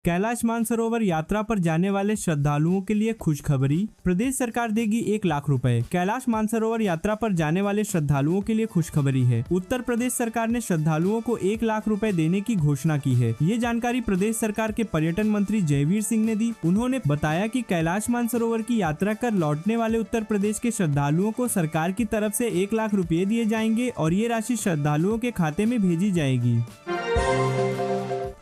कैलाश मानसरोवर यात्रा पर जाने वाले श्रद्धालुओं के लिए खुशखबरी। प्रदेश सरकार देगी 1 लाख रुपए। कैलाश मानसरोवर यात्रा पर जाने वाले श्रद्धालुओं के लिए खुशखबरी है। उत्तर प्रदेश सरकार ने श्रद्धालुओं को 1 लाख रुपए देने की घोषणा की है। ये जानकारी प्रदेश सरकार के पर्यटन मंत्री जयवीर सिंह ने दी। उन्होंने बताया कि कैलाश मानसरोवर की यात्रा कर लौटने वाले उत्तर प्रदेश के श्रद्धालुओं को सरकार की तरफ से 1 लाख रुपए दिए जाएंगे और ये राशि श्रद्धालुओं के खाते में भेजी जाएगी।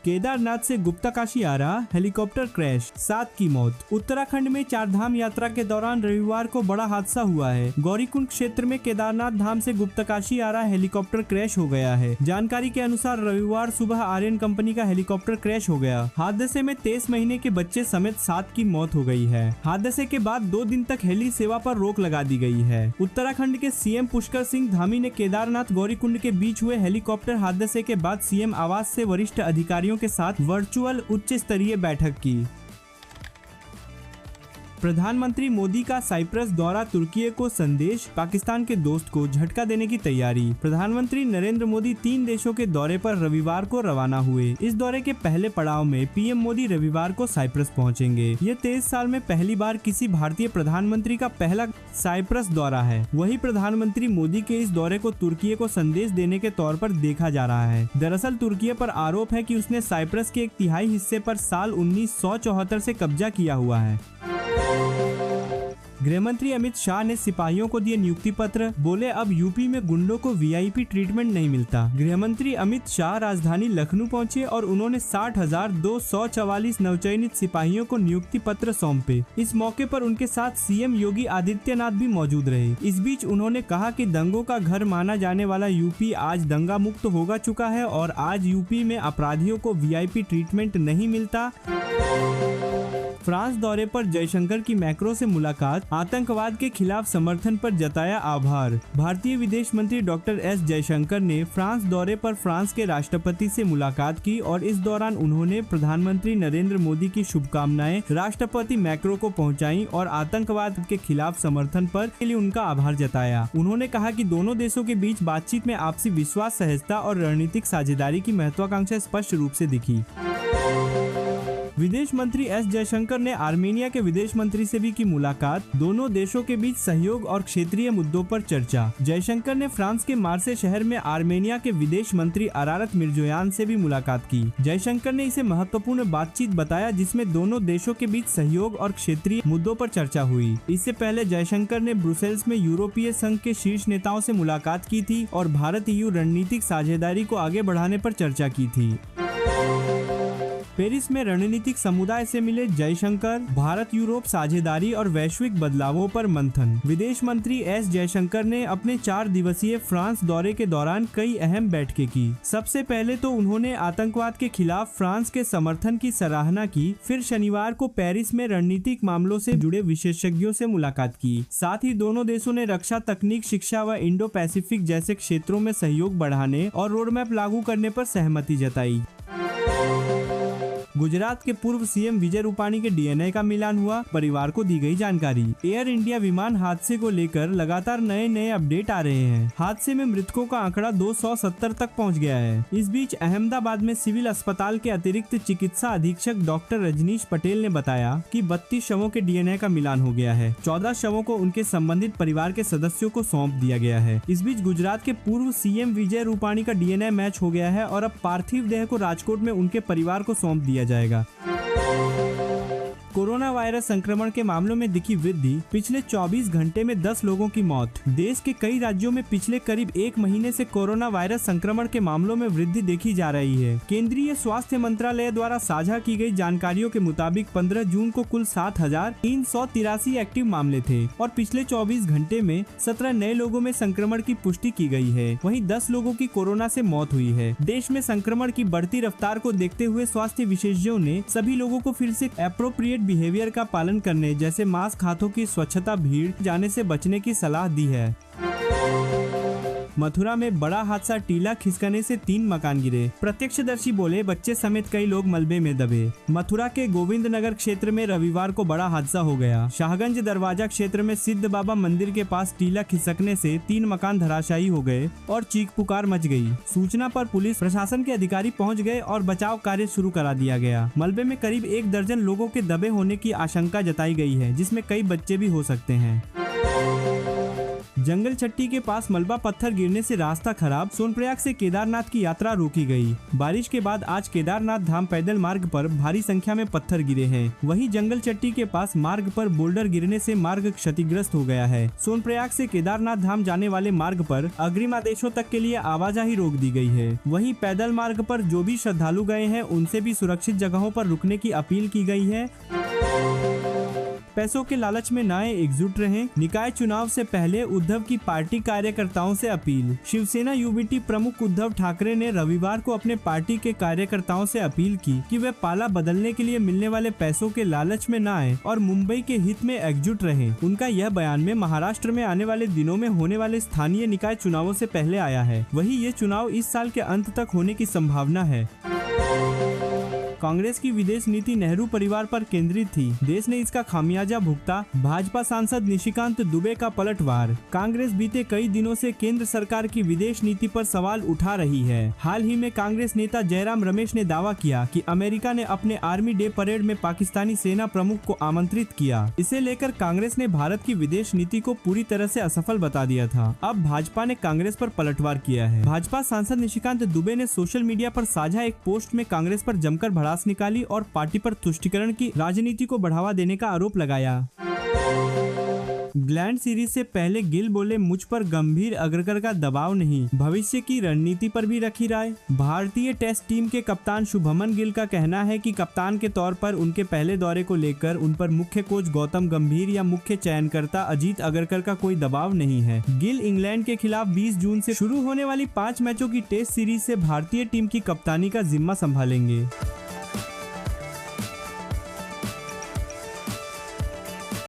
केदारनाथ से गुप्तकाशी आ रहा हेलीकॉप्टर क्रैश, 7 की मौत। उत्तराखंड में 4 धाम यात्रा के दौरान रविवार को बड़ा हादसा हुआ है। गौरीकुंड क्षेत्र में केदारनाथ धाम से गुप्तकाशी आ रहा हेलीकॉप्टर क्रैश हो गया है। जानकारी के अनुसार रविवार सुबह आर्यन कंपनी का हेलीकॉप्टर क्रैश हो गया। हादसे में 23 महीने के बच्चे समेत 7 की मौत हो गई है। हादसे के बाद 2 दिन तक हेली सेवा पर रोक लगा दी गई है। उत्तराखंड के सीएम पुष्कर सिंह धामी ने केदारनाथ गौरीकुंड के बीच हुए हेलीकॉप्टर हादसे के बाद सीएम आवास से वरिष्ठ अधिकारियों के साथ वर्चुअल उच्च स्तरीय बैठक की। प्रधानमंत्री मोदी का साइप्रस दौरा, तुर्की को संदेश, पाकिस्तान के दोस्त को झटका देने की तैयारी। प्रधानमंत्री नरेंद्र मोदी 3 देशों के दौरे पर रविवार को रवाना हुए। इस दौरे के पहले पड़ाव में पीएम मोदी रविवार को साइप्रस पहुंचेंगे। ये 23 साल में पहली बार किसी भारतीय प्रधानमंत्री का पहला साइप्रस दौरा है। वही प्रधानमंत्री मोदी के इस दौरे को तुर्की को संदेश देने के तौर पर देखा जा रहा है। दरअसल तुर्की पर आरोप है कि उसने साइप्रस के 1/3 हिस्से पर साल 1974 से कब्जा किया हुआ है। गृहमंत्री अमित शाह ने सिपाहियों को दिए नियुक्ति पत्र, बोले अब यूपी में गुंडों को वीआईपी ट्रीटमेंट नहीं मिलता। गृहमंत्री अमित शाह राजधानी लखनऊ पहुंचे और उन्होंने 60,244 नवचयनित सिपाहियों को नियुक्ति पत्र सौंपे। इस मौके पर उनके साथ सीएम योगी आदित्यनाथ भी मौजूद रहे। इस बीच उन्होंने कहा कि दंगों का घर माना जाने वाला यूपी आज दंगा मुक्त होगा चुका है और आज यूपी में अपराधियों को वीआईपी ट्रीटमेंट नहीं मिलता। फ्रांस दौरे पर जयशंकर की मैक्रो से मुलाकात, आतंकवाद के खिलाफ समर्थन पर जताया आभार। भारतीय विदेश मंत्री डॉक्टर एस जयशंकर ने फ्रांस दौरे पर फ्रांस के राष्ट्रपति से मुलाकात की और इस दौरान उन्होंने प्रधानमंत्री नरेंद्र मोदी की शुभकामनाएं राष्ट्रपति मैक्रो को पहुंचाई और आतंकवाद के खिलाफ समर्थन पर के लिए उनका आभार जताया। उन्होंने कहा कि दोनों देशों के बीच बातचीत में आपसी विश्वास, सहजता और रणनीतिक साझेदारी की महत्वाकांक्षा स्पष्ट रूप से दिखी। विदेश मंत्री एस जयशंकर ने आर्मेनिया के विदेश मंत्री से भी की मुलाकात। दोनों देशों के बीच सहयोग और क्षेत्रीय मुद्दों पर चर्चा। जयशंकर ने फ्रांस के मार्से शहर में आर्मेनिया के विदेश मंत्री अरारत मिर्जोयान से भी मुलाकात की। जयशंकर ने इसे महत्वपूर्ण बातचीत बताया जिसमें दोनों देशों के बीच सहयोग और क्षेत्रीय मुद्दों पर चर्चा हुई। इससे पहले जयशंकर ने ब्रुसेल्स में यूरोपीय संघ के शीर्ष नेताओं से मुलाकात की थी और भारत EU रणनीतिक साझेदारी को आगे बढ़ाने पर चर्चा की थी। पेरिस में रणनीतिक समुदाय से मिले जयशंकर, भारत यूरोप साझेदारी और वैश्विक बदलावों पर मंथन। विदेश मंत्री एस जयशंकर ने अपने 4 दिवसीय फ्रांस दौरे के दौरान कई अहम बैठकें की। सबसे पहले तो उन्होंने आतंकवाद के खिलाफ फ्रांस के समर्थन की सराहना की। फिर शनिवार को पेरिस में रणनीतिक मामलों से जुड़े विशेषज्ञों से मुलाकात की। साथ ही दोनों देशों ने रक्षा, तकनीक, शिक्षा व इंडो पैसिफिक जैसे क्षेत्रों में सहयोग बढ़ाने और रोडमैप लागू करने पर सहमति जताई। गुजरात के पूर्व सीएम विजय रूपाणी के डीएनए का मिलान हुआ, परिवार को दी गई जानकारी। एयर इंडिया विमान हादसे को लेकर लगातार नए अपडेट आ रहे हैं। हादसे में मृतकों का आंकड़ा 270 तक पहुंच गया है। इस बीच अहमदाबाद में सिविल अस्पताल के अतिरिक्त चिकित्सा अधीक्षक डॉक्टर रजनीश पटेल ने बताया कि 32 शवों के डीएनए का मिलान हो गया है। 14 शवों को उनके संबंधित परिवार के सदस्यों को सौंप दिया गया है। इस बीच गुजरात के पूर्व सीएम विजय रूपाणी का डीएनए मैच हो गया है और अब पार्थिव देह को राजकोट में उनके परिवार को सौंप दिया जाएगा। कोरोना वायरस संक्रमण के मामलों में दिखी वृद्धि, पिछले 24 घंटे में 10 लोगों की मौत। देश के कई राज्यों में पिछले करीब 1 महीने से कोरोना वायरस संक्रमण के मामलों में वृद्धि देखी जा रही है। केंद्रीय स्वास्थ्य मंत्रालय द्वारा साझा की गई जानकारियों के मुताबिक 15 जून को कुल 7,383 एक्टिव मामले थे और पिछले 24 घंटे में 17 नए लोगों में संक्रमण की पुष्टि की गई है। वहीं 10 लोगों की कोरोना से मौत हुई है। देश में संक्रमण की बढ़ती रफ्तार को देखते हुए स्वास्थ्य विशेषज्ञों ने सभी लोगों को फिर से एप्रोप्रिएट बिहेवियर का पालन करने जैसे मास्क, हाथों की स्वच्छता, भीड़ जाने से बचने की सलाह दी है। मथुरा में बड़ा हादसा, टीला खिसकने से 3 मकान गिरे। प्रत्यक्षदर्शी बोले बच्चे समेत कई लोग मलबे में दबे। मथुरा के गोविंद नगर क्षेत्र में रविवार को बड़ा हादसा हो गया। शाहगंज दरवाजा क्षेत्र में सिद्ध बाबा मंदिर के पास टीला खिसकने से 3 मकान धराशायी हो गए और चीख पुकार मच गई। सूचना पर पुलिस प्रशासन के अधिकारी पहुंच गए और बचाव कार्य शुरू करा दिया गया। मलबे में करीब 1 दर्जन लोगों के दबे होने की आशंका जताई गई है, जिसमें कई बच्चे भी हो सकते हैं। जंगल चट्टी के पास मलबा पत्थर गिरने से रास्ता खराब, सोनप्रयाग से केदारनाथ की यात्रा रोकी गई। बारिश के बाद आज केदारनाथ धाम पैदल मार्ग पर भारी संख्या में पत्थर गिरे हैं। वहीं जंगल चट्टी के पास मार्ग पर बोल्डर गिरने से मार्ग क्षतिग्रस्त हो गया है। सोनप्रयाग से केदारनाथ धाम जाने वाले मार्ग पर अग्रिम आदेशों तक के लिए आवाजाही रोक दी गई है। वहीं पैदल मार्ग पर जो भी श्रद्धालु गए हैं उनसे भी सुरक्षित जगहों पर रुकने की अपील की गई है। पैसों के लालच में ना एकजुट रहें, निकाय चुनाव से पहले उद्धव की पार्टी कार्यकर्ताओं से अपील। शिवसेना यूबीटी प्रमुख उद्धव ठाकरे ने रविवार को अपने पार्टी के कार्यकर्ताओं से अपील की कि वे पाला बदलने के लिए मिलने वाले पैसों के लालच में न आए और मुंबई के हित में एकजुट रहें। उनका यह बयान में महाराष्ट्र में आने वाले दिनों में होने वाले स्थानीय निकाय चुनावों से पहले आया है। वहीं ये चुनाव इस साल के अंत तक होने की संभावना है। कांग्रेस की विदेश नीति नेहरू परिवार पर केंद्रित थी, देश ने इसका खामियाजा भुगता। भाजपा सांसद निशिकांत दुबे का पलटवार। कांग्रेस बीते कई दिनों से केंद्र सरकार की विदेश नीति पर सवाल उठा रही है। हाल ही में कांग्रेस नेता जयराम रमेश ने दावा किया कि अमेरिका ने अपने आर्मी डे परेड में पाकिस्तानी सेना प्रमुख को आमंत्रित किया। इसे लेकर कांग्रेस ने भारत की विदेश नीति को पूरी तरह से असफल बता दिया था। अब भाजपा ने कांग्रेस पर पलटवार किया है। भाजपा सांसद निशिकांत दुबे ने सोशल मीडिया पर साझा एक पोस्ट में कांग्रेस पर जमकर भड़ास निकाली और पार्टी पर तुष्टीकरण की राजनीति को बढ़ावा देने का आरोप लगाया। इंग्लैंड सीरीज से पहले गिल बोले मुझ पर गंभीर अग्रकर का दबाव नहीं, भविष्य की रणनीति पर भी रखी राय। भारतीय टेस्ट टीम के कप्तान शुभमन गिल का कहना है कि कप्तान के तौर पर उनके पहले दौरे को लेकर उन पर मुख्य कोच गौतम गंभीर या मुख्य चयनकर्ता अजीत अग्रकर का कोई दबाव नहीं है। गिल इंग्लैंड के खिलाफ 20 जून से शुरू होने वाली 5 मैचों की टेस्ट सीरीज से भारतीय टीम की कप्तानी का जिम्मा संभालेंगे।